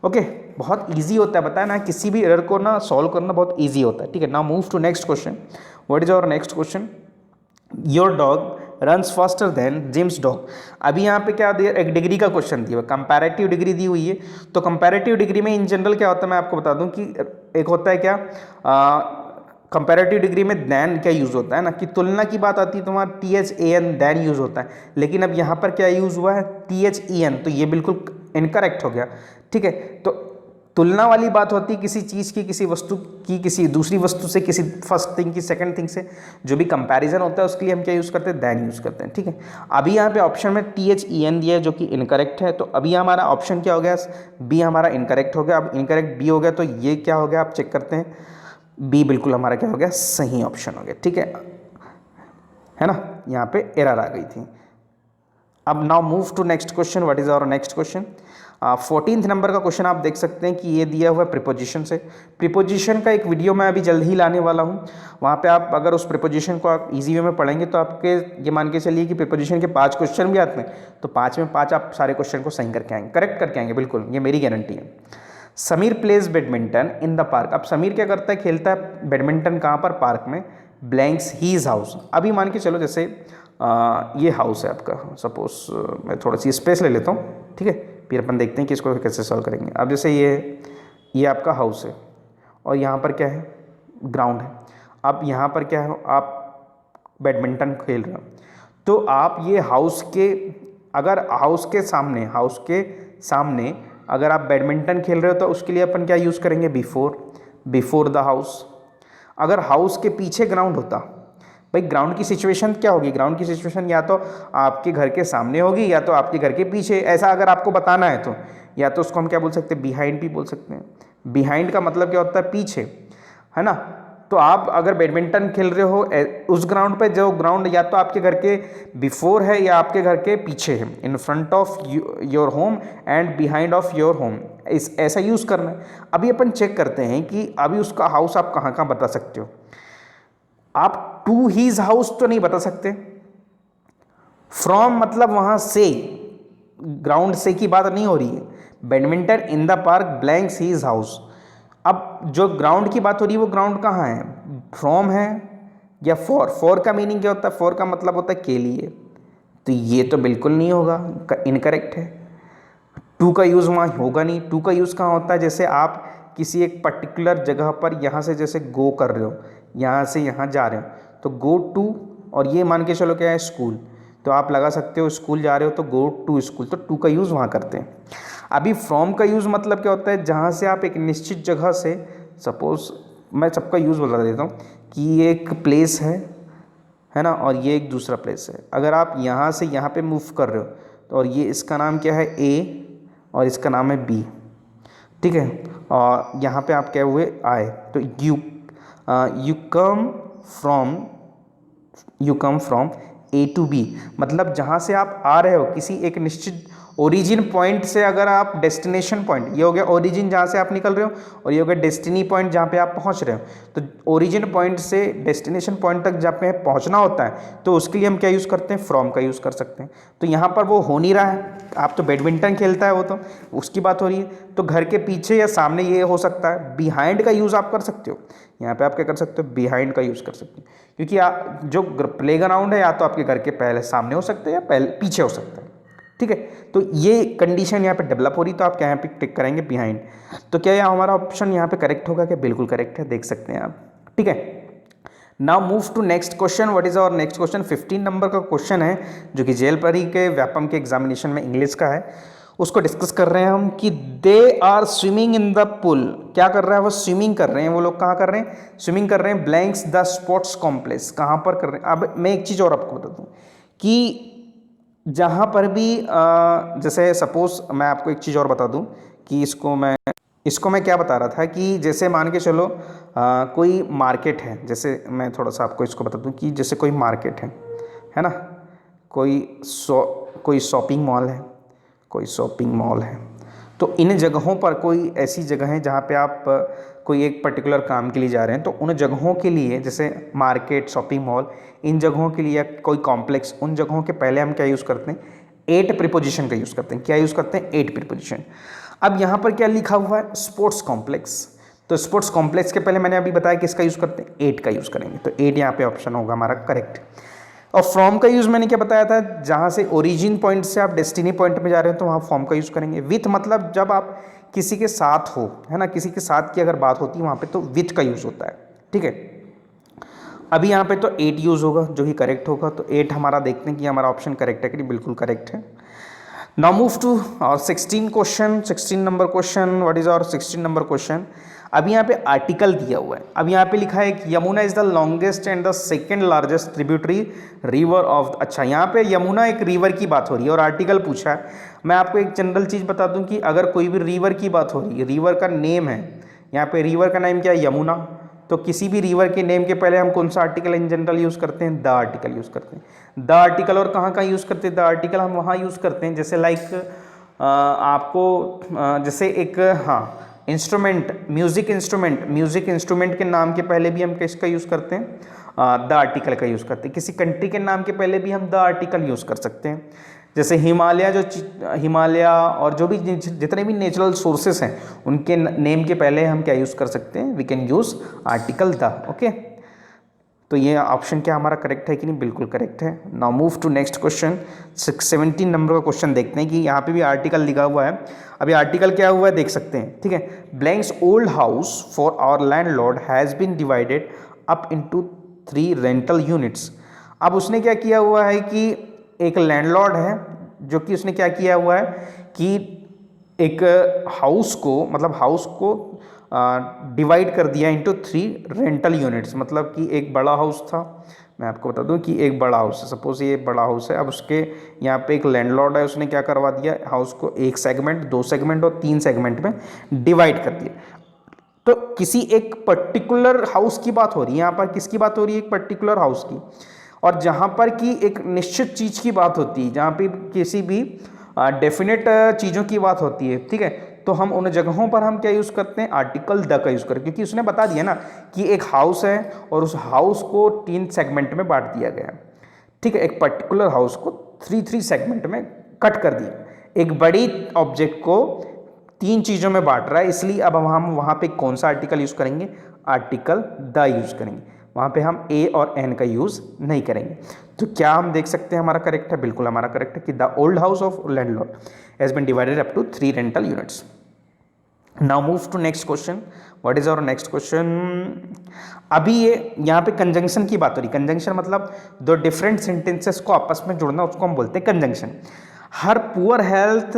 ओके, बहुत ईजी होता है, बताया ना, किसी भी एरर को ना सॉल्व करना बहुत ईजी होता है। ठीक है, now move to next question. What is our next question, your dog runs faster than Jim's dog. अभी यहाँ पे क्या दिया, एक डिग्री का क्वेश्चन दिया हुआ, कंपैरेटिव डिग्री दी हुई है। तो कंपैरेटिव डिग्री में इन जनरल क्या होता है, मैं आपको बता दूं कि एक होता है क्या, कंपैरेटिव डिग्री में दैन क्या यूज़ होता है ना, कि तुलना की बात आती है तो वहाँ THAN दैन यूज़ होता है। लेकिन अब यहाँ पर क्या यूज़ हुआ है, THEN, तो ये बिल्कुल इनकरेक्ट हो गया। ठीक है, तो तुलना वाली बात होती है किसी चीज़ की, किसी वस्तु की किसी दूसरी वस्तु से, किसी फर्स्ट थिंग की सेकंड थिंग से, जो भी कंपैरिजन होता है उसके लिए हम क्या यूज़ करते हैं, दैन यूज़ करते हैं। ठीक है, अभी यहाँ पे ऑप्शन में THEN दिया है जो कि इनकरेक्ट है, तो अभी हमारा ऑप्शन क्या हो गया, बी हमारा इनकरेक्ट हो गया। अब इनकरेक्ट बी हो गया, तो ये क्या हो गया, आप चेक करते हैं, बी बिल्कुल हमारा क्या हो गया, सही ऑप्शन हो गया। ठीक है ना, यहाँ पे एरर आ गई थी। अब now move to next question. What is our next question, 14th number का क्वेश्चन आप देख सकते हैं कि ये दिया हुआ है प्रीपोजिशन से। प्रीपोजिशन का एक वीडियो मैं अभी जल्द ही लाने वाला हूँ, वहाँ पे आप अगर उस प्रीपोजिशन को आप इजी वे में पढ़ेंगे तो आपके ये मान के चलिए कि प्रीपोजिशन के 5 क्वेश्चन भी आते हैं, तो 5 में 5 आप सारे क्वेश्चन को सही करके आएंगे, करेक्ट करके आएंगे, बिल्कुल, ये मेरी गारंटी है। Sameer plays badminton in the park. अब समीर क्या करता है, खेलता है बैडमिंटन कहाँ पर, पार्क में, ब्लैंक्स हीज हाउस। अभी मान के चलो जैसे ये हाउस है आपका, सपोज मैं थोड़ा सी स्पेस ले लेता हूँ। ठीक है, फिर अपन देखते हैं कि इसको कैसे सॉल्व करेंगे। अब जैसे ये आपका हाउस है और यहाँ पर क्या है, ग्राउंड है। अब यहाँ पर क्या है, आप बैडमिंटन खेल रहे हो, तो आप ये हाउस के, अगर हाउस के सामने अगर आप बैडमिंटन खेल रहे हो तो उसके लिए अपन क्या यूज़ करेंगे, बिफोर द हाउस। अगर हाउस के पीछे ग्राउंड होता, भाई ग्राउंड की सिचुएशन क्या होगी, ग्राउंड की सिचुएशन या तो आपके घर के सामने होगी या तो आपके घर के पीछे, ऐसा अगर आपको बताना है तो, या तो उसको हम क्या बोल सकते हैं, बिहाइंड भी बोल सकते हैं। बिहाइंड का मतलब क्या होता है, पीछे, है ना। तो आप अगर बैडमिंटन खेल रहे हो उस ग्राउंड पे, जो ग्राउंड या तो आपके घर के बिफोर है या आपके घर के पीछे है, in front of your home and behind of your home, ऐसा यूज़ करना है। अभी अपन चेक करते हैं कि अभी उसका हाउस आप कहाँ कहाँ बता सकते हो। आप टू हीज हाउस तो नहीं बता सकते, फ्रॉम मतलब वहाँ से, ग्राउंड से की बात नहीं हो रही है। Badminton in the park blanks his house, अब जो ग्राउंड की बात हो रही है वो ग्राउंड कहाँ है, फ्रॉम है या फॉर का मीनिंग क्या होता है, फॉर का मतलब होता है के लिए, तो ये तो बिल्कुल नहीं होगा, इनकरेक्ट है। टू का यूज़ वहाँ होगा नहीं। टू का यूज़ कहाँ होता है, जैसे आप किसी एक पर्टिकुलर जगह पर यहाँ से जैसे गो कर रहे हो, यहाँ से यहाँ जा रहे हो, तो गो टू, और ये मान के चलो क्या है, स्कूल, तो आप लगा सकते हो स्कूल जा रहे हो तो गो टू स्कूल, तो टू का यूज़ वहाँ करते हैं। अभी फ्रॉम का यूज़ मतलब क्या होता है, जहाँ से आप एक निश्चित जगह से, सपोज मैं सबका यूज़ बता देता हूँ कि ये एक प्लेस है ना, और ये एक दूसरा प्लेस है। अगर आप यहाँ से यहाँ पे मूव कर रहे हो तो, और ये इसका नाम क्या है ए और इसका नाम है बी, ठीक है, और यहाँ पे आप क्या हुए आए, तो you come from A to B, मतलब जहाँ से आप आ रहे हो किसी एक निश्चित ओरिजिन पॉइंट से, अगर आप डेस्टिनेशन पॉइंट, ये हो गया ओरिजिन जहाँ से आप निकल रहे हो, और ये हो गया डेस्टिनी पॉइंट जहाँ पे आप पहुँच रहे हो। तो ओरिजिन पॉइंट से डेस्टिनेशन पॉइंट तक जहाँ पे पहुँचना होता है, तो उसके लिए हम क्या यूज़ करते हैं, फ्रॉम का यूज़ कर सकते हैं। तो यहाँ पर वो हो नहीं रहा है, आप तो बैडमिंटन खेलता है वो, तो उसकी बात हो रही है, तो घर के पीछे या सामने ये हो सकता है। बिहाइंड का यूज़ आप कर सकते हो, यहाँ पे आप क्या कर सकते हो, बिहाइंड का यूज़ कर सकते हो, क्योंकि जो प्ले ग्राउंड है या तो आपके घर के पहले सामने हो सकते हैं या पहले पीछे हो सकता है, ठीक है। तो ये कंडीशन यहाँ पे डेवलप हो रही, तो आप क्या यहाँ पे टिक करेंगे, बिहाइंड। तो क्या यह हमारा ऑप्शन यहाँ पे करेक्ट होगा, क्या बिल्कुल करेक्ट है, देख सकते हैं आप, ठीक है। Now move to next question. What is our next question, 15 number का क्वेश्चन है जो कि जेल परी के व्यापम के एग्जामिनेशन में इंग्लिश का है, उसको डिस्कस कर रहे हैं हम कि they are swimming in the pool. क्या कर रहा है वो, स्विमिंग कर रहे हैं वो लोग, कहाँ कर रहे हैं, स्विमिंग कर रहे हैं, ब्लैंक्स द स्पोर्ट्स कॉम्प्लेक्स, कहाँ पर कर रहे हैं। अब मैं एक चीज़ और आपको बता दूँ कि जहाँ पर भी जैसे सपोज मैं आपको एक चीज़ और बता दूँ कि इसको मैं इसको मैं क्या बता रहा था कि जैसे मान के चलो कोई मार्केट है, जैसे मैं थोड़ा सा आपको इसको बता दूं कि जैसे कोई मार्केट है ना, कोई शॉपिंग मॉल है, कोई शॉपिंग मॉल है। तो इन जगहों पर कोई ऐसी जगह है जहाँ पे आप कोई एक पर्टिकुलर काम के लिए जा रहे हैं, तो उन जगहों के लिए जैसे मार्केट, शॉपिंग मॉल, इन जगहों के लिए कोई कॉम्प्लेक्स, उन जगहों के पहले हम क्या यूज़ करते हैं, एट प्रीपोजिशन का यूज़ करते हैं। क्या यूज़ करते हैं? At preposition. अब यहाँ पर क्या लिखा हुआ है? Sports complex. तो स्पोर्ट्स कॉम्प्लेक्स के पहले मैंने अभी बताया किसका यूज़ करते हैं? एट का यूज़ करेंगे। तो एट यहाँ पे ऑप्शन होगा हमारा करेक्ट। और फ्रॉम का यूज़ मैंने क्या बताया था? जहाँ से ओरिजिन पॉइंट से आप डेस्टिनी पॉइंट में जा रहे हो तो वहाँ फ्रॉम का यूज़ करेंगे। विथ मतलब जब आप किसी के साथ हो, है ना, किसी के साथ की अगर बात होती है वहाँ पे तो विथ का यूज़ होता है। ठीक है, अभी यहाँ पे तो एट यूज़ होगा जो कि करेक्ट होगा। तो एट हमारा देखते हैं कि हमारा ऑप्शन करेक्ट है कि नहीं। बिल्कुल करेक्ट है। नाउ मूव टू और 16 question, 16 number question. What is our 16 number question? अभी यहाँ पे आर्टिकल दिया हुआ है। अब यहाँ पे लिखा है कि Yamuna is the longest and the second largest tributary river of. अच्छा, यहाँ पे यमुना एक रिवर की बात हो रही है और आर्टिकल पूछा है। मैं आपको एक जनरल चीज़ बता दूं कि अगर कोई भी रिवर की बात हो रही है, रिवर का नेम है, यहाँ पे रिवर का नेम क्या है? यमुना। तो किसी भी रिवर के नेम के पहले हम कौन सा आर्टिकल इन जनरल यूज़ करते हैं? द आर्टिकल यूज़ करते हैं। The article. और कहाँ कहाँ यूज़ करते हैं द आर्टिकल? हम वहाँ यूज़ करते हैं जैसे लाइक आपको जैसे एक इंस्ट्रूमेंट, म्यूज़िक इंस्ट्रूमेंट के नाम के पहले भी हम किसका यूज़ करते हैं? द आर्टिकल का यूज़ करते हैं। किसी कंट्री के नाम के पहले भी हम द आर्टिकल यूज़ कर सकते हैं। जैसे हिमालय और जो भी जितने भी नेचुरल सोर्सेस हैं उनके नेम के पहले हम क्या यूज़ कर सकते हैं? We can use article the. Okay, तो ये ऑप्शन क्या हमारा करेक्ट है कि नहीं? बिल्कुल करेक्ट है। Now move to next question. 17 number का क्वेश्चन देखते हैं कि यहाँ पे भी आर्टिकल लिखा हुआ है। अभी आर्टिकल क्या हुआ है देख सकते हैं। ठीक है, blanks old house for our landlord has been divided up into 3 rental units. अब उसने क्या किया हुआ है कि एक लैंडलॉर्ड है जो कि उसने क्या किया हुआ है कि एक हाउस को डिवाइड कर दिया इनटू 3 रेंटल यूनिट्स। मतलब कि एक बड़ा हाउस था, मैं आपको बता दूं कि एक बड़ा हाउस है, सपोज ये बड़ा हाउस है। अब उसके यहाँ पे एक लैंडलॉर्ड है, उसने क्या करवा दिया, हाउस को 1 सेगमेंट, 2 सेगमेंट और 3 सेगमेंट में डिवाइड कर दिया। तो किसी एक पर्टिकुलर हाउस की बात हो रही है, यहाँ पर किसकी बात हो रही है? एक पर्टिकुलर हाउस की। और जहाँ पर कि एक निश्चित चीज़ की बात होती है, जहाँ पे किसी भी डेफिनेट चीज़ों की बात होती है, ठीक है, तो हम उन जगहों पर हम क्या यूज़ करते हैं? आर्टिकल द का यूज़ करें, क्योंकि उसने बता दिया ना कि एक हाउस है और उस हाउस को 3 सेगमेंट में बांट दिया गया। ठीक है, एक पर्टिकुलर हाउस को 3 सेगमेंट में कट कर दिया। एक बड़ी ऑब्जेक्ट को 3 चीज़ों में बांट रहा है, इसलिए अब हम वहाँ पे कौन सा आर्टिकल यूज़ करेंगे? आर्टिकल द यूज़ करेंगे। वहाँ पे हम ए और एन का यूज़ नहीं करेंगे। तो क्या हम देख सकते हैं हमारा करेक्ट है? बिल्कुल हमारा करेक्ट है कि the old house of landlord has been divided up to 3 rental units. Now move to next question. What is our next question? अभी ये यहाँ पे कंजंक्शन की बात हो रही। कंजंक्शन मतलब दो डिफरेंट सेंटेंसेस को आपस में जोड़ना, उसको हम बोलते हैं conjunction. Her poor health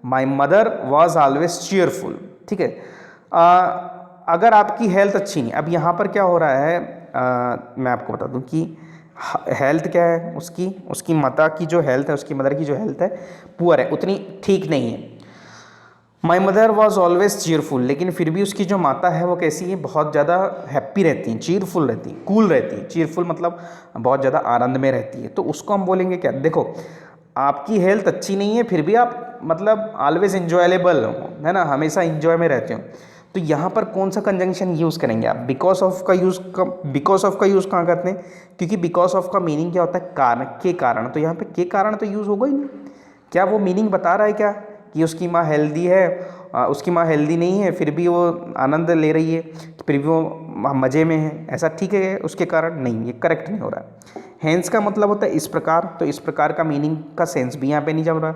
my mother was always cheerful. ठीक है, अगर आपकी हेल्थ अच्छी नहीं, अब यहाँ पर क्या हो रहा है, मैं आपको बता दूं कि हेल्थ क्या है उसकी माता की जो हेल्थ है, उसकी मदर की जो हेल्थ है पुअर है, उतनी ठीक नहीं है। My mother was always cheerful, लेकिन फिर भी उसकी जो माता है वो कैसी है? बहुत ज़्यादा हैप्पी रहती हैं, चीयरफुल रहती हैं, कूल रहती हैं। चीयरफुल मतलब बहुत ज़्यादा आनंद में रहती है। तो उसको हम बोलेंगे क्या? देखो, आपकी हेल्थ अच्छी नहीं है फिर भी आप मतलब ऑलवेज इंजॉयलेबल हो, है ना, हमेशा इंजॉय में रहते हो। तो यहाँ पर कौन सा कंजंक्शन यूज़ करेंगे आप? बिकॉज ऑफ का यूज़ कहाँ करते हैं? क्योंकि बिकॉज ऑफ का मीनिंग क्या होता है? कारण, के कारण। तो यहाँ पे के कारण तो यूज़ होगा ही नहीं। क्या वो मीनिंग बता रहा है क्या कि उसकी माँ हेल्दी है, उसकी माँ हेल्दी नहीं है फिर भी वो आनंद ले रही है, फिर भी वो मज़े में है, ऐसा ठीक है उसके कारण? नहीं, ये करेक्ट नहीं हो रहा है। हैंस का मतलब होता है इस प्रकार, तो इस प्रकार का मीनिंग का सेंस भी यहाँ पे नहीं जम रहा।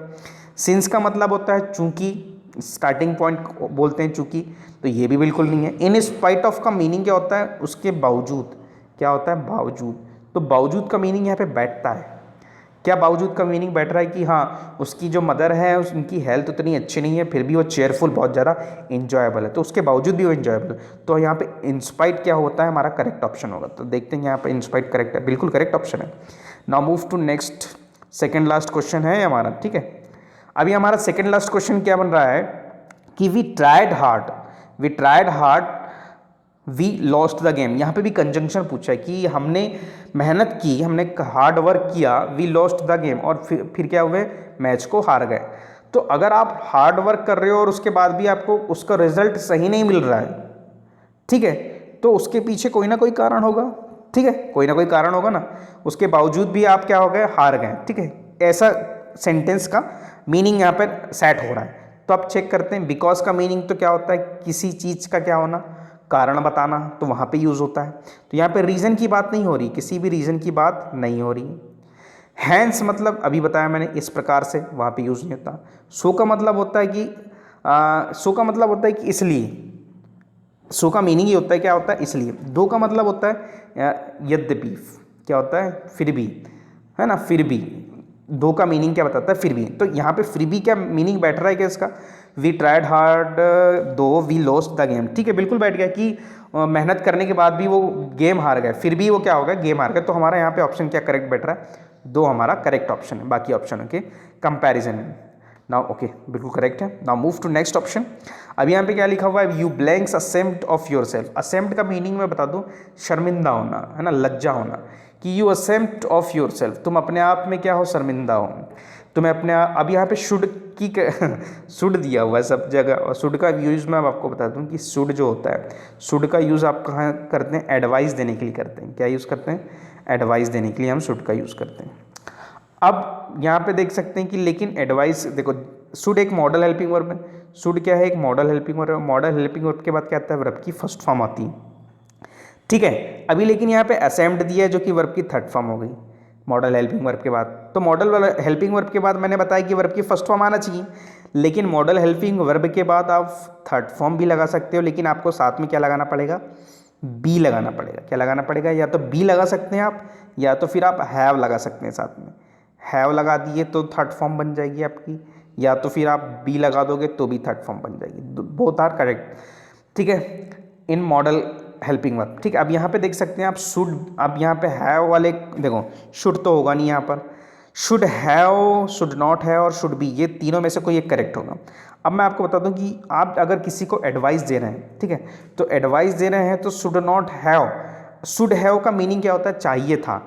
सिंस का मतलब होता है चूंकि, स्टार्टिंग पॉइंट बोलते हैं चूंकि, तो ये भी बिल्कुल नहीं है। इन स्पाइट ऑफ का मीनिंग क्या होता है? उसके बावजूद। क्या होता है? बावजूद। तो बावजूद का मीनिंग यहाँ पे बैठता है। क्या बावजूद का मीनिंग बैठ रहा है कि हाँ उसकी जो मदर है उनकी हेल्थ उतनी अच्छी नहीं है फिर भी वो चेयरफुल, बहुत ज़्यादा इंजॉयबल है, तो उसके बावजूद भी वो इंजॉयबल है। तो यहाँ पे इंस्पाइट क्या होता है? हमारा करेक्ट ऑप्शन होगा। तो देखते हैं यहाँ पे इंस्पाइट करेक्ट है, बिल्कुल करेक्ट ऑप्शन है। Now move to next, second last question है हमारा। ठीक है, अभी हमारा सेकेंड लास्ट क्वेश्चन क्या बन रहा है कि we tried hard we lost the game. यहाँ पे भी कंजंक्शन पूछा है कि हमने मेहनत की, हमने हार्ड वर्क किया, वी लॉस्ट द गेम, और फिर क्या हुए, मैच को हार गए। तो अगर आप हार्ड वर्क कर रहे हो और उसके बाद भी आपको उसका रिजल्ट सही नहीं मिल रहा है, ठीक है, तो उसके पीछे कोई ना कोई कारण होगा, ठीक है, कोई ना कोई कारण होगा ना, उसके बावजूद भी आप क्या हो गए, हार गए, ठीक है। ऐसा सेंटेंस का मीनिंग यहाँ पर सेट हो रहा है। तो आप चेक करते हैं, बिकॉज का मीनिंग तो क्या होता है, किसी चीज़ का क्या होना, कारण बताना, तो वहाँ पे यूज़ होता है। तो यहाँ पे रीज़न की बात नहीं हो रही, किसी भी रीज़न की बात नहीं हो रही। हैंस मतलब अभी बताया मैंने, इस प्रकार से, वहाँ पे यूज़ नहीं होता। सो का मतलब होता है कि इसलिए, सो का मीनिंग ही होता है, क्या होता है, इसलिए। दो का मतलब होता है यद्यपि, क्या होता है, फिर भी, है ना, फिर भी। दो का मीनिंग क्या बताता है, फिर भी। तो यहाँ पे फिर भी क्या मीनिंग बैठ रहा है क्या इसका, वी ट्राइड हार्ड दो वी लॉस्ट द गेम, ठीक है, बिल्कुल बैठ गया कि मेहनत करने के बाद भी वो गेम हार गए, फिर भी वो क्या हो गया, गेम हार गए। तो हमारा यहाँ पे ऑप्शन क्या करेक्ट बैठ रहा है, दो हमारा करेक्ट ऑप्शन है बाकी ऑप्शनों के कंपैरिजन में। नाउ ओके, बिल्कुल करेक्ट है। Now move to next option. अब यहाँ पे क्या लिखा हुआ है, you blanks exempt of yourself. Exempt का मीनिंग मैं बता दूँ, शर्मिंदा होना, है ना, लज्जा होना, कि यू असेम्प्ट ऑफ योर सेल्फ, तुम अपने आप में क्या हो, शर्मिंदा हो, तुम्हें अपने आप। अब यहाँ पे शुड की शुड दिया हुआ है सब जगह, और शुड का यूज़ मैं आपको बता दूं कि शुड जो होता है, शुड का यूज़ आप कहाँ करते हैं, एडवाइस देने के लिए करते हैं। क्या यूज़ करते हैं, एडवाइस देने के लिए हम शुड का यूज़ करते हैं। अब यहाँ पे देख सकते हैं कि लेकिन एडवाइस देखो, शुड एक मॉडल हेल्पिंग वर्ब है, शुड क्या है, एक मॉडल हेल्पिंग वर्ब है। मॉडल हेल्पिंग वर्ब के बाद क्या आता है, वर्ब की फर्स्ट फॉर्म आती है, ठीक है। अभी लेकिन यहाँ पे असेम्प्ट दिया है जो कि वर्ब की थर्ड फॉर्म हो गई मॉडल हेल्पिंग वर्ब के बाद। तो मॉडल हेल्पिंग वर्ब के बाद मैंने बताया कि वर्ब की फर्स्ट फॉर्म आना चाहिए, लेकिन मॉडल हेल्पिंग वर्ब के बाद आप थर्ड फॉर्म भी लगा सकते हो, लेकिन आपको साथ में क्या लगाना पड़ेगा, बी लगाना पड़ेगा। क्या लगाना पड़ेगा, या तो बी लगा सकते हैं आप, या तो फिर आप हैव लगा सकते हैं साथ में। हैव लगा दिए तो थर्ड फॉर्म बन जाएगी आपकी, या तो फिर आप बी लगा दोगे तो भी थर्ड फॉर्म बन जाएगी। बोथ आर करेक्ट, ठीक है, इन मॉडल हेल्पिंग वर्ब, ठीक है। अब यहाँ पे देख सकते हैं आप शुड, अब यहाँ पे हैव वाले देखो, शुड तो होगा नहीं यहाँ पर, शुड हैव, शुड नॉट है और शुड बी, ये तीनों में से कोई एक करेक्ट होगा। अब मैं आपको बता दूं कि आप अगर किसी को एडवाइस दे रहे हैं, ठीक है, तो एडवाइस दे रहे हैं तो should not have, should have का मीनिंग क्या होता है, चाहिए था,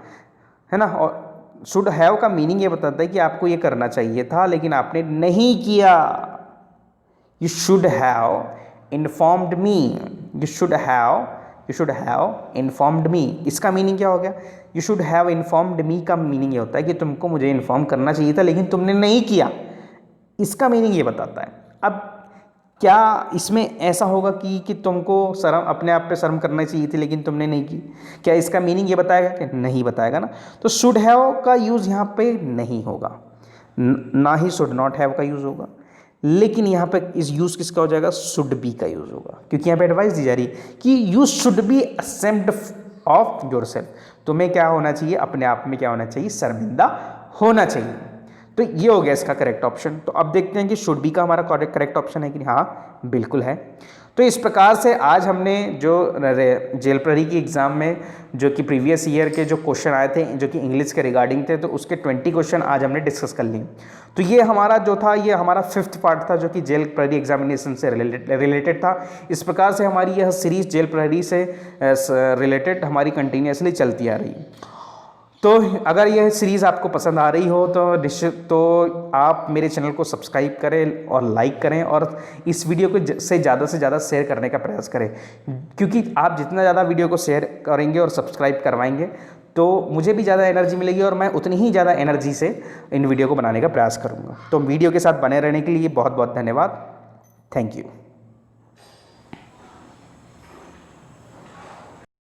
है ना। और शुड हैव का मीनिंग ये बताता है कि आपको ये करना चाहिए था लेकिन आपने नहीं किया। You should have informed me, you should have informed मी, इसका मीनिंग क्या हो गया, यू शुड हैव इन्फॉर्म्ड मी का मीनिंग ये होता है कि तुमको मुझे इन्फॉर्म करना चाहिए था लेकिन तुमने नहीं किया, इसका मीनिंग ये बताता है। अब क्या इसमें ऐसा होगा कि तुमको शर्म, अपने आप पे शर्म करना चाहिए थी लेकिन तुमने नहीं की, क्या इसका मीनिंग ये बताएगा कि नहीं बताएगा ना। तो शुड हैव का यूज़ यहाँ पे नहीं होगा, ना ही शुड नॉट हैव का यूज़ होगा, लेकिन यहाँ पे इस यूज़ किसका हो जाएगा, शुड बी का यूज़ होगा, क्योंकि यहाँ पे एडवाइस दी जा रही है कि you should be exempt of yourself, तुम्हें क्या होना चाहिए, अपने आप में क्या होना चाहिए, शर्मिंदा होना चाहिए। तो ये हो गया इसका करेक्ट ऑप्शन। तो अब देखते हैं कि शुड बी का हमारा करेक्ट ऑप्शन है कि हाँ बिल्कुल है। तो इस प्रकार से आज हमने जो जेल प्रहरी की एग्ज़ाम में जो कि प्रीवियस ईयर के जो क्वेश्चन आए थे जो कि इंग्लिश के रिगार्डिंग थे, तो उसके 20 क्वेश्चन आज हमने डिस्कस कर लिए। तो ये हमारा जो था, ये हमारा 5th पार्ट था जो कि जेल प्रहरी एग्जामिनेशन से रिलेटेड था। इस प्रकार से हमारी यह सीरीज़ जेल प्रहरी से रिलेटेड हमारी कंटिन्यूसली चलती आ रही है। तो अगर यह सीरीज़ आपको पसंद आ रही हो तो निश्चित तो आप मेरे चैनल को सब्सक्राइब करें और लाइक करें, और इस वीडियो को से ज़्यादा शेयर करने का प्रयास करें, क्योंकि आप जितना ज़्यादा वीडियो को शेयर करेंगे और सब्सक्राइब करवाएंगे तो मुझे भी ज़्यादा एनर्जी मिलेगी और मैं उतनी ही ज़्यादा एनर्जी से इन वीडियो को बनाने का प्रयास करूँगा। तो वीडियो के साथ बने रहने के लिए बहुत बहुत धन्यवाद। Thank you.